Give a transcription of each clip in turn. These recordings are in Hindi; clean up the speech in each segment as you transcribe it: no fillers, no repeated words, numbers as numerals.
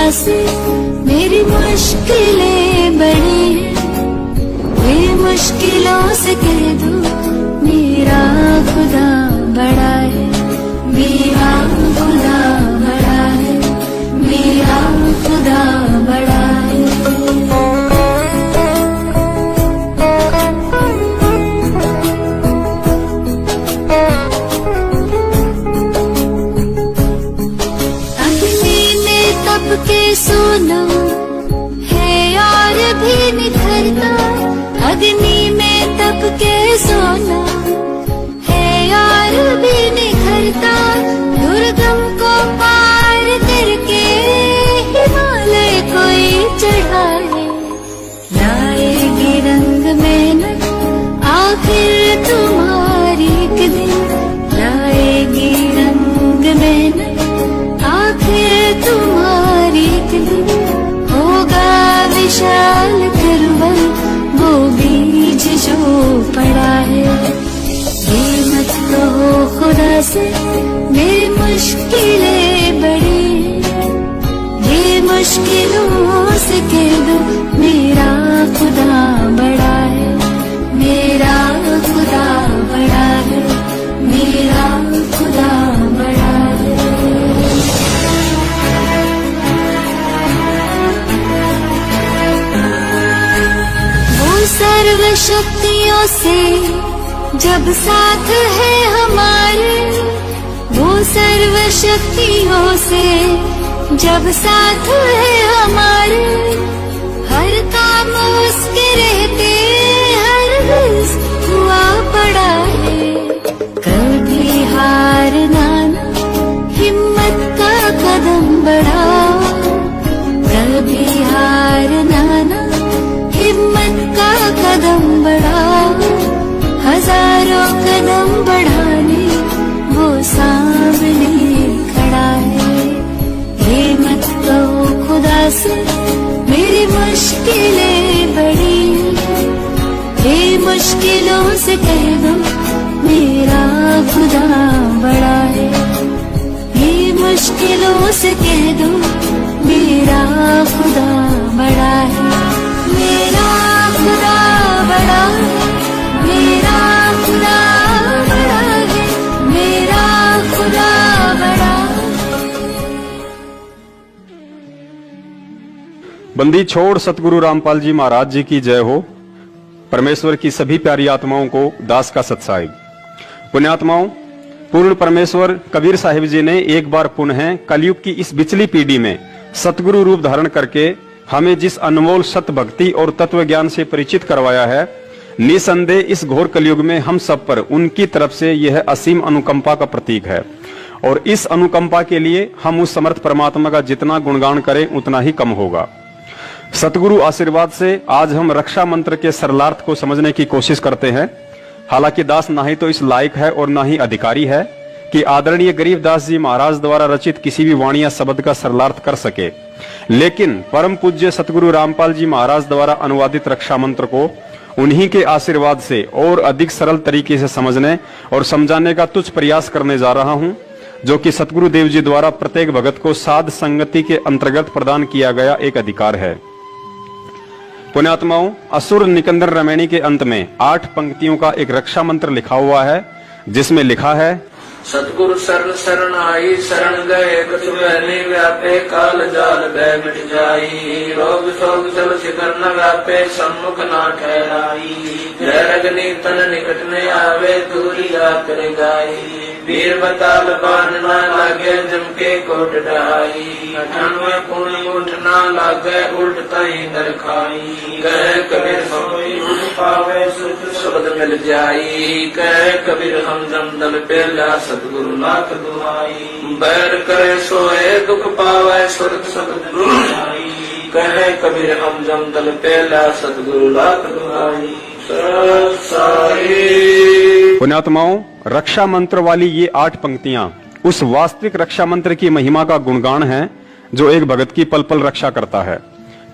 खुदा से मेरी मुश्किलें बड़ी हैं, ये मुश्किलों से कह दो मेरा खुदा बड़ा है, मेरा खुदा बड़ा है, मेरा खुदा बड़ा है। के सोना है और भी निखरता, अग्नि में तप के सोना है और भी निखरता, दुर्गम को पार करके हिमालय कोई चढ़ाए, लाएगी रंग मेहनत आखिर तुम्हारी एक दिन, लाएगी रंग मेहनत आखिर तुम्हारी एक दिन, होगा विशाल करवल वो बीज जो पड़ा है। ये मत कहो खुदा से मेरी मुश्किलें बड़ी हैं, ये मुश्किलों से कह दो मेरा खुदा बड़ा है, मेरा खुदा बड़ा है, मेरा खुदा बड़ा है। सर्व शक्तियों से जब साथ है हमारे, वो सर्व शक्तियों से जब साथ है हमारे, हर काम उसके रहते हर रिज़्क़ हुआ पड़ा है, कभी हारना ना हिम्मत का कदम बढ़ाओ, कभी हारना ना हिम्मत का कदम बढ़ाओ, हजारों कदम बढ़ाने वो सामने खड़ा है। ये मत कहो खुदा से मेरी मुश्किलें बड़ी हैं, ये मुश्किलों से कह दो मेरा खुदा बड़ा है, ये मुश्किलों से कह दो मेरा खुदा बड़ा है, मेरा खुदा बड़ा है, मेरा खुदा बड़ा है, मेरा खुदा बड़ा है। बंदी छोड़ सतगुरु रामपाल जी महाराज जी की जय हो। परमेश्वर की सभी प्यारी आत्माओं को दास का सत्साई। पुण्यात्माओं, पूर्ण परमेश्वर कबीर साहिब जी ने एक बार पुनः कलयुग की इस बिचली पीढ़ी में सतगुरु रूप धारण करके हमें जिस अनमोल सत भक्ति और तत्व ज्ञान से परिचित करवाया है, निसंदेह इस घोर कलयुग में हम सब पर उनकी तरफ से यह असीम अनुकंपा का प्रतीक है। और इस अनुकंपा के लिए हम उस समर्थ परमात्मा का जितना गुणगान करें उतना ही कम होगा। सतगुरु आशीर्वाद से आज हम रक्षा मंत्र के सरलार्थ को समझने की कोशिश करते हैं। हालांकि दास ना ही तो इस लायक है और ना ही अधिकारी है कि आदरणीय गरीबदास जी महाराज द्वारा रचित किसी भी वाणी या शब्द का सरलार्थ कर सके, लेकिन परम पूज्य सतगुरु रामपाल जी महाराज द्वारा अनुवादित रक्षा मंत्र को उन्हीं के आशीर्वाद से और अधिक सरल तरीके से समझने और समझाने का तुच्छ प्रयास करने जा रहा हूं, जो कि सतगुरु देव जी द्वारा प्रत्येक भगत को साध संगति के अंतर्गत प्रदान किया गया एक अधिकार है। पुण्यात्माओं, असुर निकंदर रमैनी के अंत में 8 पंक्तियों का एक रक्षा मंत्र लिखा हुआ है, जिसमें लिखा है, सतगुरु शरण शरण आई, शरण गए कछु बहने व्यापे, काल जाल भय मिट जाई, रोग शोक जल शिखर न व्यापे, सम्मुख ना ठहराई, जरगनी तन निकट न आवे, दूरी जा कर गाई, वीर बताल बान न लागे, जम के कोट ढाई, अठनवे पुण्य उठ न लागे, उल्ट तई दर खाई, कह कबीर सोई उठ पावे, सुख शब्द मिल जाई, कह कबीर हम जम दल पेला, सतगुरु लाख दुहाई, बैर करे सोए दुख पावे, सुरत सतगुरु आई, कहे कबीर हम जम दल पेला, सतगुरु लाख दुहाई। पुण्यात्माओं, रक्षा मंत्र वाली ये 8 पंक्तियां उस वास्तविक रक्षा मंत्र की महिमा का गुणगान है जो एक भगत की पल पल रक्षा करता है।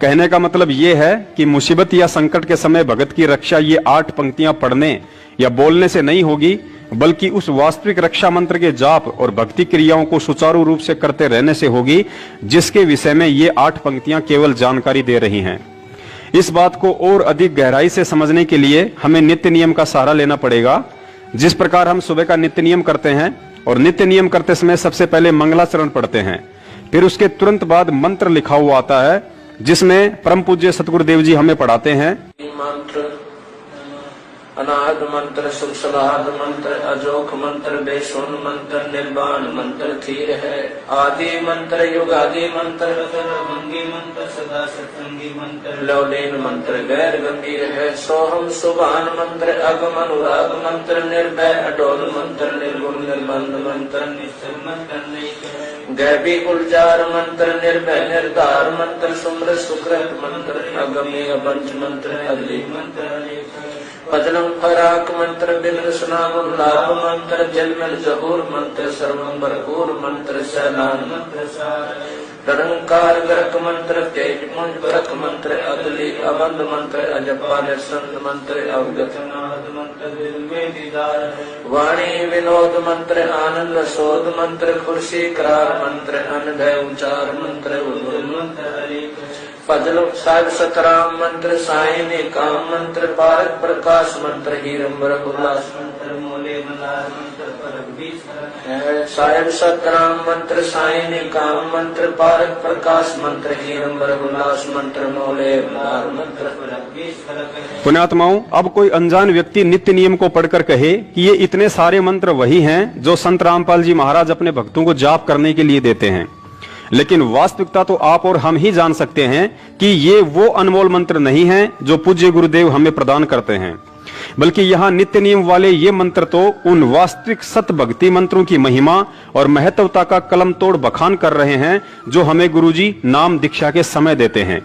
कहने का मतलब ये है कि मुसीबत या संकट के समय भगत की रक्षा ये 8 पंक्तियां पढ़ने या बोलने से नहीं होगी, बल्कि उस वास्तविक रक्षा मंत्र के जाप और भक्ति क्रियाओं को सुचारू रूप से करते रहने से होगी, जिसके विषय में ये 8 पंक्तियां केवल जानकारी दे रही हैं। इस बात को और अधिक गहराई से समझने के लिए हमें नित्य नियम का सहारा लेना पड़ेगा। जिस प्रकार हम सुबह का नित्य नियम करते हैं और नित्य नियम करते समय सबसे पहले मंगलाचरण पढ़ते हैं, फिर उसके तुरंत बाद मंत्र लिखा हुआ आता है जिसमें परम पूज्य सतगुरुदेव जी हमें पढ़ाते हैं। मंत्र अनाहत मंत्र, शुभ सलाहत मंत्र, अजोख मंत्र, बेसुन मंत्र, निर्वाण मंत्र धीर है। आदि मंत्र, युगादि मंत्र, भंगी मंत्र, सदा सत्संगी मंत्र, लवलीन मंत्र गैर गंभीर है। सोहम सुभान मंत्र, अगम अनुराग मंत्र, निर्भय अडोल मंत्र, निर्गुण निर्बंध मंत्र, निश्चल मंत्र नहीं है। गैबी गुलजार मंत्र, निर्भय निर्धार मंत्र, सुमृत सुकृत मंत्र, अगम्य पंच मंत्र, अगली मंत्र पदलम फराक मंत्र, बिमल सुनाम लाभ मंत्र, जलमल जहूर मंत्र, सर्वम भरपूर मंत्र, सैलान मंत्र रंकार ग्रक मंत्र, तेज पुंज ग्रक मंत्र, अगली अबंध मंत्र, अजपा संत मंत्र, अवगत नाद मंत्र, वाणी विनोद मंत्र, आनंद शोध मंत्र, खुर्शी करार मंत्र, अनभय उचार मंत्र, मंत्र पदल साहिब सतराम मंत्र, सायने काम मंत्र, पारक प्रकाश मंत्र, हीरंबर उल्लास मंत्र, मोले मलार मंत्र, परक बीस साहिब सतराम मंत्र, सायने काम मंत्र, पारक प्रकाश मंत्र, हीरंबर उल्लास मंत्र, मोले मलार मंत्र, परक बीस। पुण्यात्माओं, अब कोई अनजान व्यक्ति नित्य नियम को पढ़कर कहे कि ये इतने सारे मंत्र वही हैं जो संत रामपाल जी महाराज अपने भक्तों को जाप करने के लिए देते हैं, लेकिन वास्तविकता तो आप और हम ही जान सकते हैं कि ये वो अनमोल मंत्र नहीं हैं जो पूज्य गुरुदेव हमें प्रदान करते हैं, बल्कि यहाँ नित्य नियम वाले ये मंत्र तो उन वास्तविक सत भक्ति मंत्रों की महिमा और महत्वता का कलम तोड़ बखान कर रहे हैं जो हमें गुरुजी नाम दीक्षा के समय देते हैं।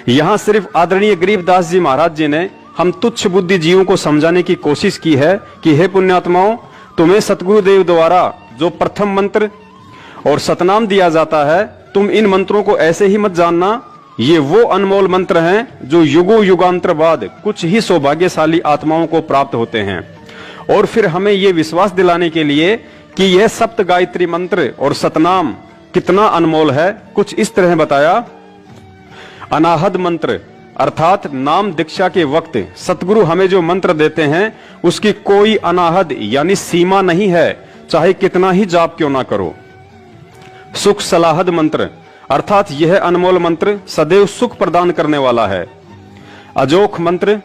यहाँ सिर्फ आदरणीय गरीबदास जी महाराज जी ने हम तुच्छ बुद्धि जीवों को समझाने की कोशिश की है कि हे पुण्यात्माओं, तुम्हें सतगुरुदेव द्वारा जो प्रथम मंत्र और सतनाम दिया जाता है, तुम इन मंत्रों को ऐसे ही मत जानना। ये वो अनमोल मंत्र हैं जो युगों युगांतर बाद कुछ ही सौभाग्यशाली आत्माओं को प्राप्त होते हैं। और फिर हमें ये विश्वास दिलाने के लिए कि यह सप्त गायत्री मंत्र और सतनाम कितना अनमोल है, कुछ इस तरह बताया। अनाहद मंत्र अर्थात नाम दीक्षा के वक्त सतगुरु हमें जो मंत्र देते हैं उसकी कोई अनाहद यानी सीमा नहीं है, चाहे कितना ही जाप क्यों ना करो। सुख सलाहद मंत्र अर्थात यह अनमोल मंत्र सदैव सुख प्रदान करने वाला है। अजोख मंत्र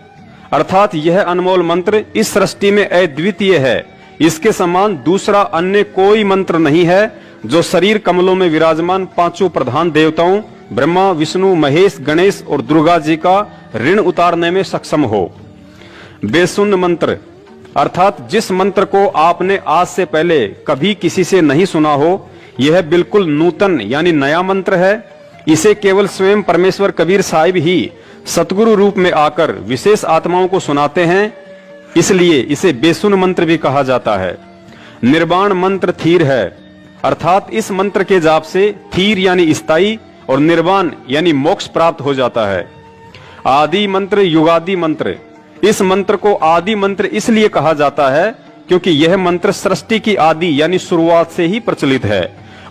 अर्थात यह अनमोल मंत्र इस सृष्टि में अद्वितीय है, इसके समान दूसरा अन्य कोई मंत्र नहीं है जो शरीर कमलों में विराजमान पांचों प्रधान देवताओं ब्रह्मा विष्णु महेश गणेश और दुर्गा जी का ऋण उतारने में सक्षम हो। बेसुन मंत्र अर्थात जिस मंत्र को आपने आज से पहले कभी किसी से नहीं सुना हो, यह बिल्कुल नूतन यानी नया मंत्र है। इसे केवल स्वयं परमेश्वर कबीर साहिब ही सतगुरु रूप में आकर विशेष आत्माओं को सुनाते हैं, इसलिए इसे बेसुन मंत्र भी कहा जाता है। निर्वाण मंत्र थीर है अर्थात इस मंत्र के जाप से थीर यानी स्थायी और निर्वाण यानी मोक्ष प्राप्त हो जाता है। आदि मंत्र युगादि मंत्र, इस मंत्र को आदि मंत्र इसलिए कहा जाता है क्योंकि यह मंत्र सृष्टि की आदि यानी शुरुआत से ही प्रचलित है।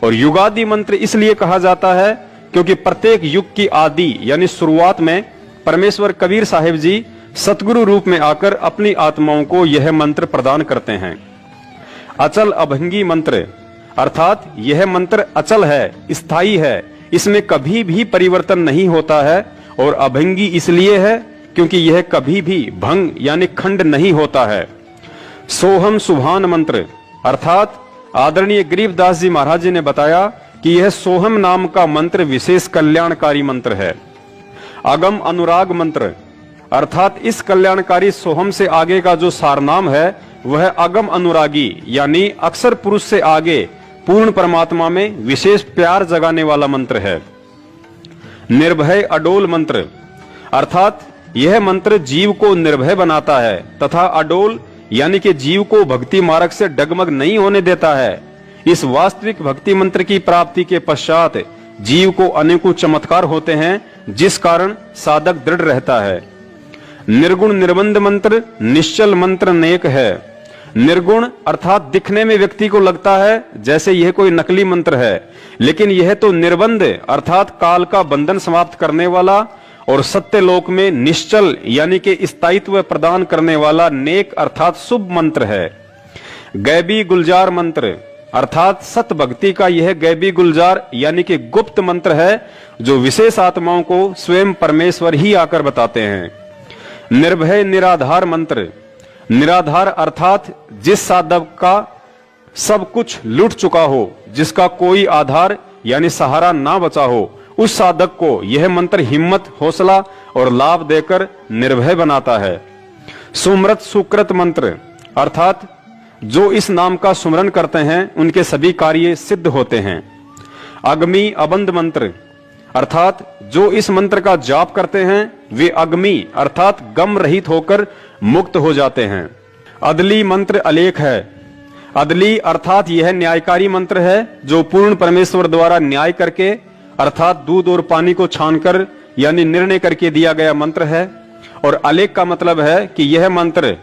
और युगादि मंत्र इसलिए कहा जाता है क्योंकि प्रत्येक युग की आदि यानी शुरुआत में परमेश्वर कबीर साहिब जी सतगुरु रूप में आकर अपनी आत्माओं को यह मंत्र प्रदान करते हैं। अचल अभंगी मंत्र अर्थात यह मंत्र अचल है, स्थायी है, इसमें कभी भी परिवर्तन नहीं होता है। और अभंगी इसलिए है क्योंकि यह कभी भी भंग यानी खंड नहीं होता है। सोहम सुभान मंत्र अर्थात आदरणीय गरीबदास जी महाराज जी ने बताया कि यह सोहम नाम का मंत्र विशेष कल्याणकारी मंत्र है। अगम अनुराग मंत्र अर्थात इस कल्याणकारी सोहम से आगे का जो सारनाम है वह अगम अनुरागी यानी अक्षर पुरुष से आगे पूर्ण परमात्मा में विशेष प्यार जगाने वाला मंत्र है। निर्भय अडोल मंत्र अर्थात यह मंत्र जीव को निर्भय बनाता है तथा अडोल यानी कि जीव को भक्ति मार्ग से डगमग नहीं होने देता है। इस वास्तविक भक्ति मंत्र की प्राप्ति के पश्चात जीव को अनेकों चमत्कार होते हैं जिस कारण साधक दृढ़ रहता है। निर्गुण निर्बंध मंत्र निश्चल मंत्र नेक है निर्गुण अर्थात दिखने में व्यक्ति को लगता है जैसे यह कोई नकली मंत्र है, लेकिन यह तो निर्बंध अर्थात काल का बंधन समाप्त करने वाला और सत्यलोक में निश्चल यानी कि स्थायित्व प्रदान करने वाला नेक अर्थात शुभ मंत्र है। गैबी गुलजार मंत्र अर्थात सत भक्ति का यह गैबी गुलजार यानी कि गुप्त मंत्र है, जो विशेष आत्माओं को स्वयं परमेश्वर ही आकर बताते हैं। निर्भय निराधार मंत्र, निराधार अर्थात जिस साधक का सब कुछ लूट चुका हो, जिसका कोई आधार यानी सहारा ना बचा हो, उस साधक को यह मंत्र हिम्मत, हौसला और लाभ देकर निर्भय बनाता है। सुमृत सुकृत मंत्र अर्थात जो इस नाम का सुमरन करते हैं उनके सभी कार्य सिद्ध होते हैं। अग्नि अबंध मंत्र अर्थात जो इस मंत्र का जाप करते हैं वे अग्नि अर्थात गम रहित होकर मुक्त हो जाते हैं। अदली मंत्र अलेख है। अदली अर्थात यह न्यायकारी मंत्र है जो पूर्ण परमेश्वर द्वारा न्याय करके अर्थात दूध और पानी को छानकर यानी निर्णय करके दिया गया मंत्र है। और अलेख का मतलब है कि यह मंत्र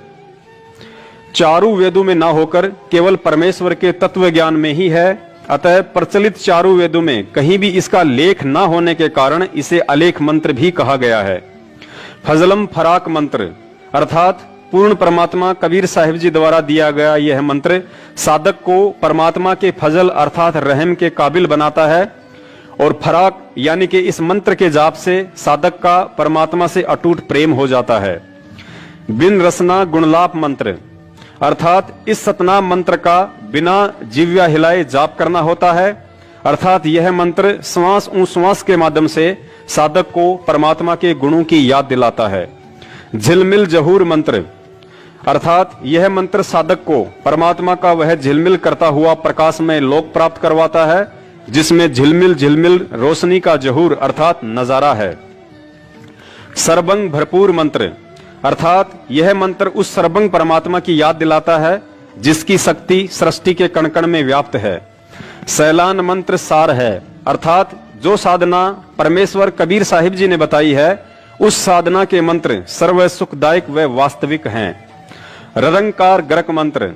चारों वेदों में ना होकर केवल परमेश्वर के तत्व ज्ञान में ही है। अतः प्रचलित चारों वेदों में कहीं भी इसका लेख ना होने के कारण इसे अलेख मंत्र भी कहा गया है। फजलम फराक मंत्र अर्थात पूर्ण परमात्मा कबीर साहिब जी द्वारा दिया गया यह मंत्र साधक को परमात्मा के फजल अर्थात रहम के काबिल बनाता है। और फराक यानी कि इस मंत्र के जाप से साधक का परमात्मा से अटूट प्रेम हो जाता है। बिन रसना गुणलाप मंत्र अर्थात इस सतनाम मंत्र का बिना जिव्या हिलाए जाप करना होता है। अर्थात यह मंत्र श्वास श्वास के माध्यम से साधक को परमात्मा के गुणों की याद दिलाता है। झिलमिल जहूर मंत्र अर्थात यह मंत्र साधक को परमात्मा का वह झिलमिल करता हुआ प्रकाश में लोक प्राप्त करवाता है, जिसमें झिलमिल झिलमिल रोशनी का जहूर अर्थात नजारा है। सर्वंग भरपूर मंत्र अर्थात यह मंत्र उस सर्वंग परमात्मा की याद दिलाता है जिसकी शक्ति सृष्टि के कण कण में व्याप्त है। सैलान मंत्र सार है अर्थात जो साधना परमेश्वर कबीर साहिब जी ने बताई है उस साधना के मंत्र सर्व सुखदायक व वास्तविक हैं। ररंकार गरक मंत्र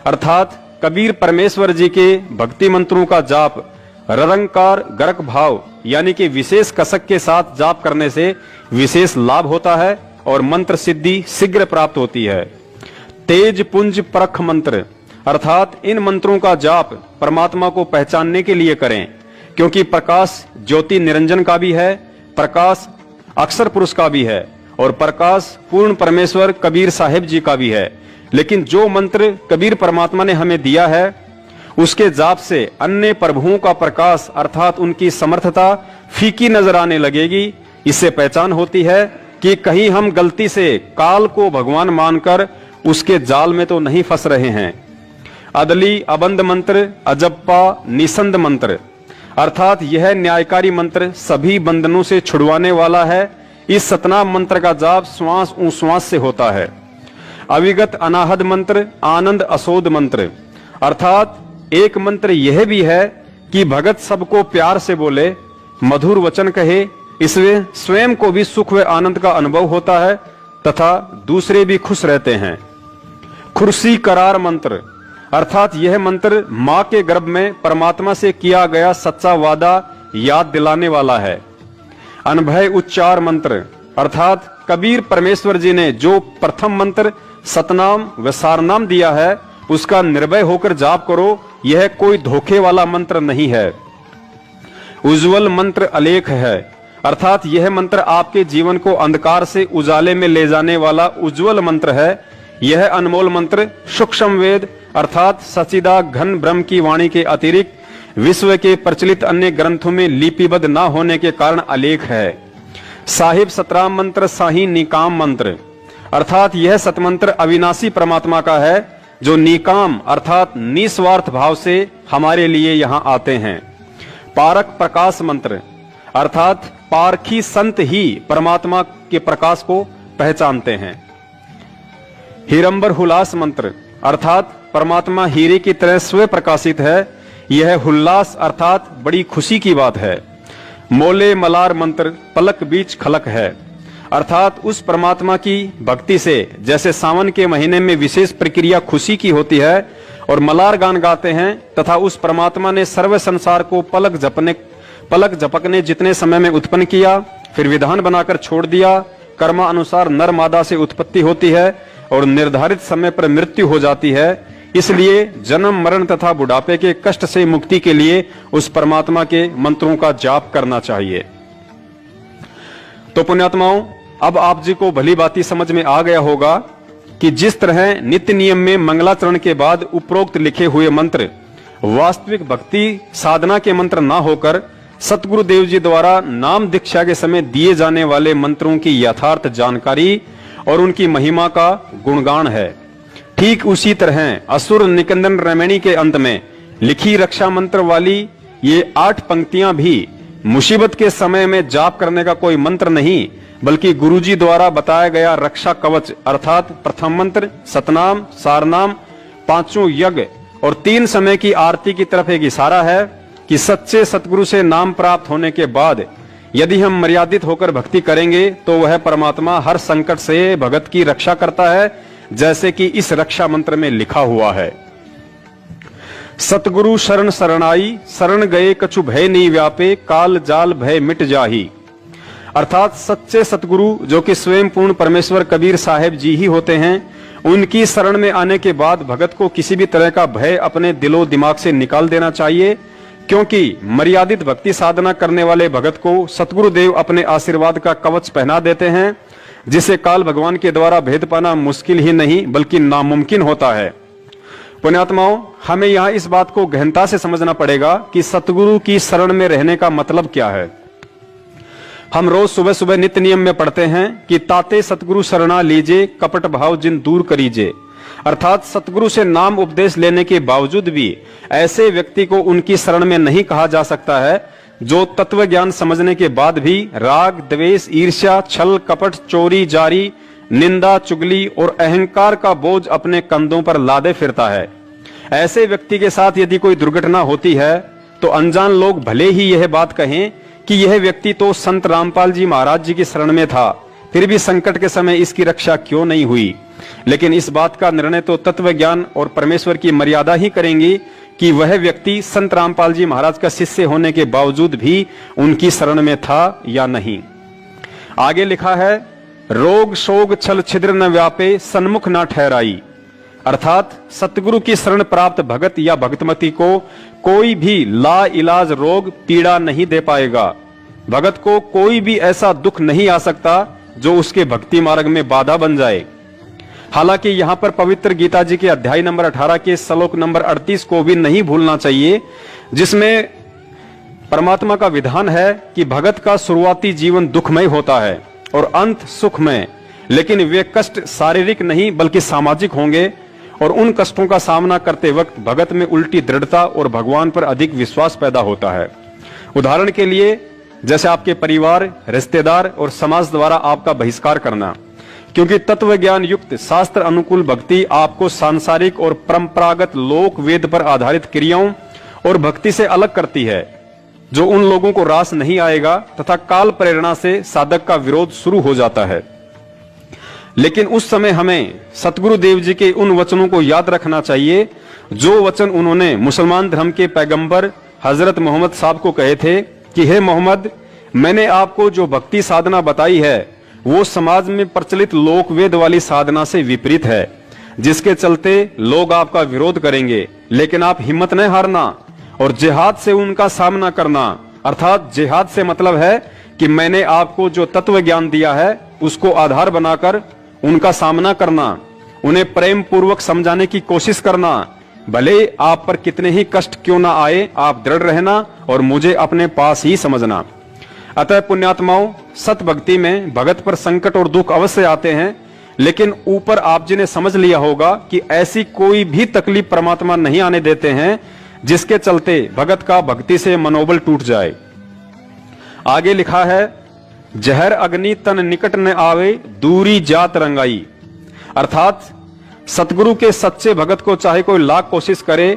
अर्थात कबीर परमेश्वर जी के भक्ति मंत्रों का जाप ररंकार गरक भाव यानी कि विशेष कसक के साथ जाप करने से विशेष लाभ होता है और मंत्र सिद्धि शीघ्र प्राप्त होती है। तेज पुंज परख मंत्र अर्थात इन मंत्रों का जाप परमात्मा को पहचानने के लिए करें, क्योंकि प्रकाश ज्योति निरंजन का भी है, प्रकाश अक्षर पुरुष का भी है और प्रकाश पूर्ण परमेश्वर कबीर साहिब जी का भी है। लेकिन जो मंत्र कबीर परमात्मा ने हमें दिया है उसके जाप से अन्य प्रभुओं का प्रकाश अर्थात उनकी समर्थता फीकी नजर आने लगेगी। इससे पहचान होती है कि कहीं हम गलती से काल को भगवान मानकर उसके जाल में तो नहीं फंस रहे हैं। अदली अबंध मंत्र अजप्पा निसंद मंत्र अर्थात यह न्यायकारी मंत्र सभी बंधनों से छुड़वाने वाला है। इस सतनाम मंत्र का जाप श्वास श्वास से होता है। अविगत अनाहद मंत्र आनंद असोद मंत्र अर्थात एक मंत्र यह भी है कि भगत सबको प्यार से बोले, मधुर वचन कहे, इससे स्वयं को भी सुख व आनंद का अनुभव होता है तथा दूसरे भी खुश रहते हैं। खुर्सी करार मंत्र अर्थात यह मंत्र मां के गर्भ में परमात्मा से किया गया सच्चा वादा याद दिलाने वाला है। अनभय उच्चार मंत्र अर्थात कबीर परमेश्वर जी ने जो प्रथम मंत्र सतनाम व सारनाम दिया है उसका निर्भय होकर जाप करो, यह कोई धोखे वाला मंत्र नहीं है। उज्जवल मंत्र अलेख है अर्थात यह मंत्र आपके जीवन को अंधकार से उजाले में ले जाने वाला उज्जवल मंत्र है। यह अनमोल मंत्र सूक्ष्म वेद अर्थात सचिदा घन ब्रह्म की वाणी के अतिरिक्त विश्व के प्रचलित अन्य ग्रंथों में लिपिबद्ध न होने के कारण अलेख है। साहिब सतराम मंत्र साही निकाम मंत्र अर्थात यह सतमंत्र अविनाशी परमात्मा का है जो निकाम अर्थात निस्वार्थ भाव से हमारे लिए यहाँ आते हैं। पारक प्रकाश मंत्र अर्थात पारखी संत ही परमात्मा के प्रकाश को पहचानते हैं। हिरंबर हुलास मंत्र अर्थात परमात्मा हीरे की तरह स्वयं प्रकाशित है। यह हुल्लास अर्थात बड़ी खुशी की बात है। मोले मलार मंत्र पलक बीच खलक है अर्थात उस परमात्मा की भक्ति से जैसे सावन के महीने में विशेष प्रक्रिया खुशी की होती है और मलार गान गाते हैं, तथा उस परमात्मा ने सर्व संसार को पलक झपकने जितने समय में उत्पन्न किया, फिर विधान बनाकर छोड़ दिया। कर्मानुसार नर मादा से उत्पत्ति होती है और निर्धारित समय पर मृत्यु हो जाती है। इसलिए जन्म मरण तथा बुढ़ापे के कष्ट से मुक्ति के लिए उस परमात्मा के मंत्रों का जाप करना चाहिए। तो पुण्यात्माओं, अब आप जी को भली बाती समझ में आ गया होगा कि जिस तरह नित्य नियम में मंगलाचरण के बाद उपरोक्त लिखे हुए मंत्र वास्तविक भक्ति साधना के मंत्र ना होकर सतगुरु देव जी द्वारा नाम दीक्षा के समय दिए जाने वाले मंत्रों की यथार्थ जानकारी और उनकी महिमा का गुणगान है, ठीक उसी तरह असुर निकंदन रमणी के अंत में लिखी रक्षा मंत्र वाली ये 8 पंक्तियां भी मुसीबत के समय में जाप करने का कोई मंत्र नहीं, बल्कि गुरुजी द्वारा बताया गया रक्षा कवच अर्थात प्रथम मंत्र सतनाम, सारनाम, 5 यज्ञ और 3 समय की आरती की तरफ एक इशारा है कि सच्चे सतगुरु से नाम प्राप्त होने के बाद यदि हम मर्यादित होकर भक्ति करेंगे तो वह परमात्मा हर संकट से भगत की रक्षा करता है, जैसे कि इस रक्षा मंत्र में लिखा हुआ है। सतगुरु शरण शरणाई, शरण गए कछु भय नहीं व्यापे, काल जाल भय मिट जाही। अर्थात सच्चे सतगुरु जो कि स्वयं पूर्ण परमेश्वर कबीर साहेब जी ही होते हैं, उनकी शरण में आने के बाद भगत को किसी भी तरह का भय अपने दिलो दिमाग से निकाल देना चाहिए, क्योंकि मर्यादित भक्ति साधना करने वाले भगत को सतगुरु देव अपने आशीर्वाद का कवच पहना देते हैं, जिसे काल भगवान के द्वारा भेद पाना मुश्किल ही नहीं बल्कि नामुमकिन होता है। पुण्यात्माओं, हमें यहाँ इस बात को गहनता से समझना पड़ेगा कि सतगुरु की शरण में रहने का मतलब क्या है। हम रोज सुबह सुबह नित्य नियम में पढ़ते हैं कि ताते सतगुरु शरणा लीजे, कपट भाव जिन दूर करीजे। अर्थात सतगुरु से नाम उपदेश लेने के बावजूद भी ऐसे व्यक्ति को उनकी शरण में नहीं कहा जा सकता है जो तत्व ज्ञान समझने के बाद भी राग, द्वेष, ईर्ष्या, छल, कपट, चोरी, जारी, निंदा, चुगली और अहंकार का बोझ अपने कंधों पर लादे फिरता है। ऐसे व्यक्ति के साथ यदि कोई दुर्घटना होती है तो अनजान लोग भले ही यह बात कहें कि यह व्यक्ति तो संत रामपाल जी महाराज जी की शरण में था, फिर भी संकट के समय इसकी रक्षा क्यों नहीं हुई। लेकिन इस बात का निर्णय तो तत्व ज्ञान और परमेश्वर की मर्यादा ही करेंगी कि वह व्यक्ति संत रामपाल जी महाराज का शिष्य होने के बावजूद भी उनकी शरण में था या नहीं। आगे लिखा है, रोग शोग छल छिद्र न व्यापे, सन्मुख न ठहराई। अर्थात सतगुरु की शरण प्राप्त भगत या भक्तमती को कोई भी ला इलाज रोग पीड़ा नहीं दे पाएगा। भगत को कोई भी ऐसा दुख नहीं आ सकता जो उसके भक्ति मार्ग में बाधा बन जाए। हालांकि यहाँ पर पवित्र गीता जी के अध्याय नंबर 18 के श्लोक नंबर 38 को भी नहीं भूलना चाहिए, जिसमें परमात्मा का विधान है कि भगत का शुरुआती जीवन दुखमय होता है और अंत सुखमय, लेकिन वे कष्ट शारीरिक नहीं बल्कि सामाजिक होंगे और उन कष्टों का सामना करते वक्त भगत में उल्टी दृढ़ता और भगवान पर अधिक विश्वास पैदा होता है। उदाहरण के लिए जैसे आपके परिवार, रिश्तेदार और समाज द्वारा आपका बहिष्कार करना, क्योंकि तत्व ज्ञान युक्त शास्त्र अनुकूल भक्ति आपको सांसारिक और परंपरागत लोक वेद पर आधारित क्रियाओं और भक्ति से अलग करती है, जो उन लोगों को रास नहीं आएगा तथा काल प्रेरणा से साधक का विरोध शुरू हो जाता है। लेकिन उस समय हमें सतगुरु देव जी के उन वचनों को याद रखना चाहिए जो वचन उन्होंने मुसलमान धर्म के पैगंबर हजरत मोहम्मद साहब को कहे थे कि हे मोहम्मद, मैंने आपको जो भक्ति साधना बताई है वो समाज में प्रचलित लोकवेद वाली साधना से विपरीत है, जिसके चलते लोग आपका विरोध करेंगे, लेकिन आप हिम्मत न हारना और जिहाद से उनका सामना करना। अर्थात जिहाद से मतलब है कि मैंने आपको जो तत्व ज्ञान दिया है उसको आधार बनाकर उनका सामना करना, उन्हें प्रेम पूर्वक समझाने की कोशिश करना। भले आप पर कितने ही कष्ट क्यों ना आए, आप दृढ़ रहना और मुझे अपने पास ही समझना। अतः पुण्यात्माओं, सत भक्ति में भगत पर संकट और दुख अवश्य आते हैं, लेकिन ऊपर आप जी ने समझ लिया होगा कि ऐसी कोई भी तकलीफ परमात्मा नहीं आने देते हैं जिसके चलते भगत का भक्ति से मनोबल टूट जाए। आगे लिखा है, जहर अग्नि तन निकट न आवे, दूरी जात रंगाई। अर्थात सतगुरु के सच्चे भगत को चाहे कोई लाख कोशिश करे,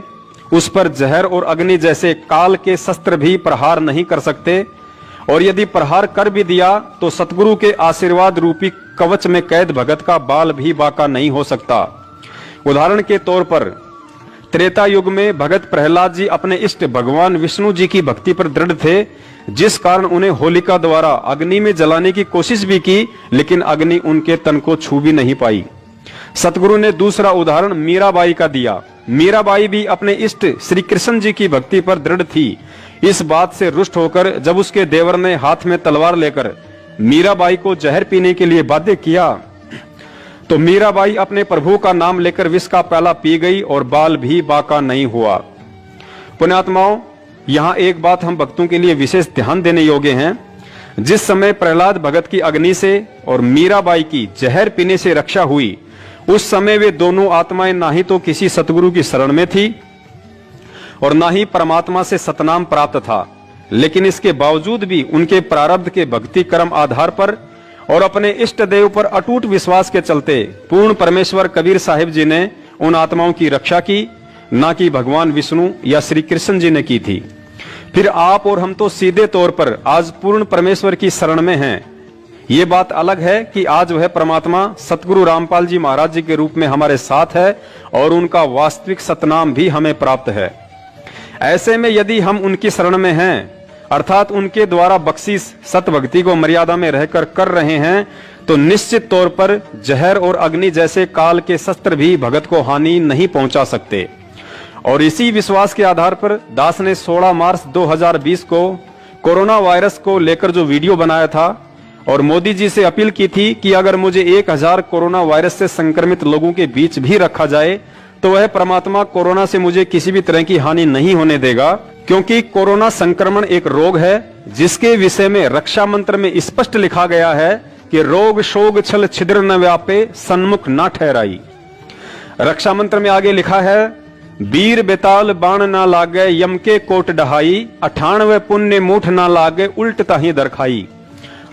उस पर जहर और अग्नि जैसे काल के शस्त्र भी प्रहार नहीं कर सकते और यदि प्रहार कर भी दिया तो सतगुरु के आशीर्वाद रूपी कवच में कैद भगत का बाल भी बाका नहीं हो सकता। उदाहरण के तौर पर त्रेता युग में भगत प्रहलाद जी अपने इष्ट भगवान विष्णु जी की भक्ति पर दृढ़ थे, जिस कारण उन्हें होलिका द्वारा अग्नि में जलाने की कोशिश भी की, लेकिन अग्नि उनके तन को छू भी नहीं पाई। सतगुरु ने दूसरा उदाहरण मीराबाई का दिया। मीराबाई भी अपने इष्ट श्री कृष्ण जी की भक्ति पर दृढ़ थी। इस बात से रुष्ट होकर जब उसके देवर ने हाथ में तलवार लेकर मीराबाई को जहर पीने के लिए बाध्य किया, तो मीराबाई अपने प्रभु का नाम लेकर विष का प्याला पी गई और बाल भी बाका नहीं हुआ। पुण्यात्माओं, यहाँ एक बात हम भक्तों के लिए विशेष ध्यान देने योग्य है। जिस समय प्रहलाद भगत की अग्नि से और मीराबाई की जहर पीने से रक्षा हुई, उस समय वे दोनों आत्माएं ना ही तो किसी सतगुरु की शरण में थी और ना ही परमात्मा से सतनाम प्राप्त था, लेकिन इसके बावजूद भी उनके प्रारब्ध के भक्ति कर्म आधार पर और अपने इष्ट देव पर अटूट विश्वास के चलते पूर्ण परमेश्वर कबीर साहिब जी ने उन आत्माओं की रक्षा की, ना कि भगवान विष्णु या श्री कृष्ण जी ने की थी। फिर आप और हम तो सीधे तौर पर आज पूर्ण परमेश्वर की शरण में हैं। ये बात अलग है कि आज वह परमात्मा सतगुरु रामपाल जी महाराज जी के रूप में हमारे साथ है और उनका वास्तविक सतनाम भी हमें प्राप्त है। ऐसे में यदि हम उनकी शरण में हैं, अर्थात उनके द्वारा बख्शीश सत भक्ति को मर्यादा में रहकर कर रहे हैं, तो निश्चित तौर पर जहर और अग्नि जैसे काल के शस्त्र भी भगत को हानि नहीं पहुंचा सकते। और इसी विश्वास के आधार पर दास ने 16 मार्च 2020 को कोरोना वायरस को लेकर जो वीडियो बनाया था और मोदी जी से अपील की थी कि अगर मुझे 1000 कोरोना वायरस से संक्रमित लोगों के बीच भी रखा जाए तो वह परमात्मा कोरोना से मुझे किसी भी तरह की हानि नहीं होने देगा, क्योंकि कोरोना संक्रमण एक रोग है जिसके विषय में रक्षा मंत्र में स्पष्ट लिखा गया है कि रोग शोग छल छिद्र न व्यापे सन्मुख न ठहराई। रक्षा मंत्र में आगे लिखा है, वीर बेताल बाण ना लागे यम के कोट डहाई, 98 पुण्य मूठ ना लागे उल्ट ताही दरखाई।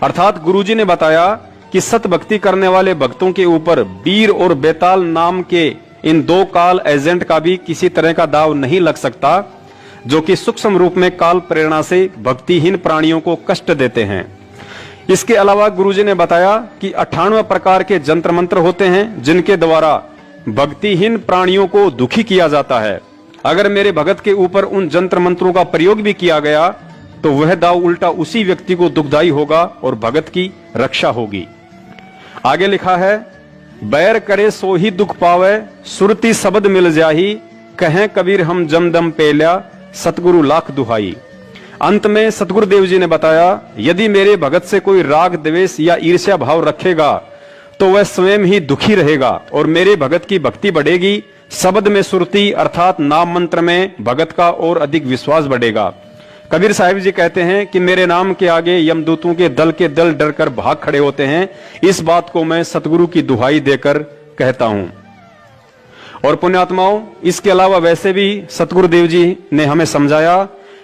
अर्थात गुरुजी ने बताया कि सत भक्ति करने वाले भक्तों के ऊपर वीर और बेताल नाम के इन दो काल एजेंट का भी किसी तरह का दाव नहीं लग सकता, जो कि सूक्ष्म रूप में काल प्रेरणा से भक्तिहीन प्राणियों को कष्ट देते हैं। इसके अलावा गुरुजी ने बताया कि 98 प्रकार के जंत्र मंत्र होते हैं जिनके द्वारा भक्तिहीन प्राणियों को दुखी किया जाता है। अगर मेरे भगत के ऊपर उन जंत्र मंत्रों का प्रयोग भी किया गया तो वह दाव उल्टा उसी व्यक्ति को दुखदाई होगा और भगत की रक्षा होगी। आगे लिखा है, बैर करे सो ही दुख पावे, सुरती शब्द मिल जाही, कहें कबीर हम जमदम पेल्या, सतगुरु लाख दुहाई। अंत में सतगुरुदेव जी ने बताया, यदि मेरे भगत से कोई राग द्वेष या ईर्ष्या भाव रखेगा तो वह स्वयं ही दुखी रहेगा और मेरे भगत की भक्ति बढ़ेगी। शब्द में सुरती अर्थात नाम मंत्र में भगत का और अधिक विश्वास बढ़ेगा। कबीर साहिब जी कहते हैं कि मेरे नाम के आगे यमदूतों के दल डरकर भाग खड़े होते हैं। इस बात को मैं सतगुरु की दुहाई देकर कहता हूं। और पुण्यात्माओं, इसके अलावा वैसे भी सतगुरुदेव जी ने हमें समझाया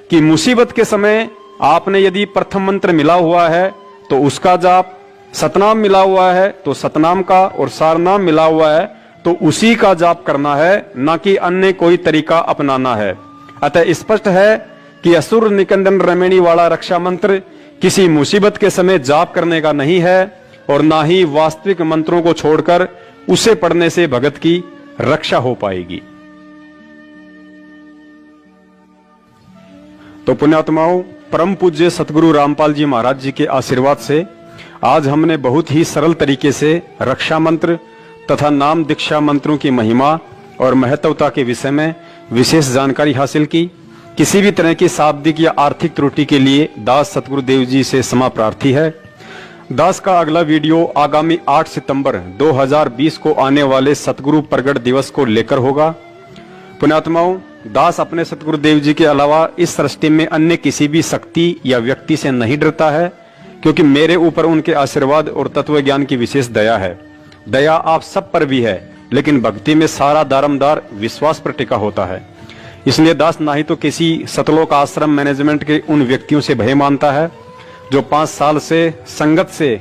कि मुसीबत के समय आपने यदि प्रथम मंत्र मिला हुआ है तो उसका जाप, सतनाम मिला हुआ है तो सतनाम का, और सारनाम मिला हुआ है तो उसी का जाप करना है, ना कि अन्य कोई तरीका अपनाना है। अतः स्पष्ट है कि असुर निकंदन रमेणी वाला रक्षा मंत्र किसी मुसीबत के समय जाप करने का नहीं है और ना ही वास्तविक मंत्रों को छोड़कर उसे पढ़ने से भगत की रक्षा हो पाएगी। तो पुण्यात्माओं, परम पूज्य सतगुरु रामपाल जी महाराज जी के आशीर्वाद से आज हमने बहुत ही सरल तरीके से रक्षा मंत्र तथा नाम दीक्षा मंत्रों की महिमा और महत्वता के विषय में विशेष जानकारी हासिल की। किसी भी तरह की शाब्दिक या आर्थिक त्रुटि के लिए दास सतगुरुदेव जी से क्षमा प्रार्थी है। दास का अगला वीडियो आगामी 8 सितंबर 2020 को आने वाले सतगुरु प्रगट दिवस को लेकर होगा। पुण्यात्माओं, दास अपने सतगुरुदेव जी के अलावा इस सृष्टि में अन्य किसी भी शक्ति या व्यक्ति से नहीं डरता है, क्योंकि मेरे ऊपर उनके आशीर्वाद और तत्व ज्ञान की विशेष दया है। दया आप सब पर भी है, लेकिन भक्ति में सारा दारमदार विश्वास पर टिका होता है। इसलिए दास ना ही तो किसी सतलोक आश्रम मैनेजमेंट के उन व्यक्तियों से भय मानता है जो 5 साल से संगत से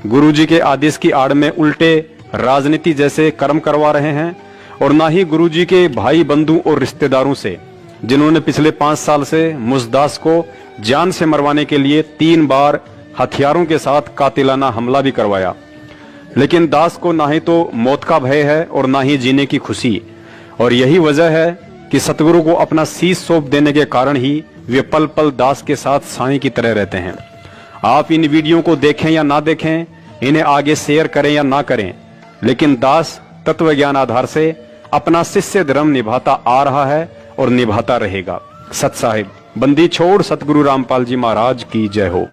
गुरुजी के आदेश की आड़ में उल्टे राजनीति जैसे कर्म करवा रहे हैं, और ना ही गुरुजी के भाई बंधु और रिश्तेदारों से जिन्होंने पिछले 5 साल से मुझ दास को जान से मरवाने के लिए 3 बार हथियारों के साथ कातिलाना हमला भी करवाया। लेकिन दास को ना ही तो मौत का भय है और ना ही जीने की खुशी, और यही वजह है कि सतगुरु को अपना शीश सौंप देने के कारण ही वे पल पल दास के साथ साईं की तरह रहते हैं। आप इन वीडियो को देखें या ना देखें, इन्हें आगे शेयर करें या ना करें, लेकिन दास तत्व ज्ञान आधार से अपना शिष्य धर्म निभाता आ रहा है और निभाता रहेगा। सत साहिब बंदी छोड़ सतगुरु रामपाल जी महाराज की जय हो।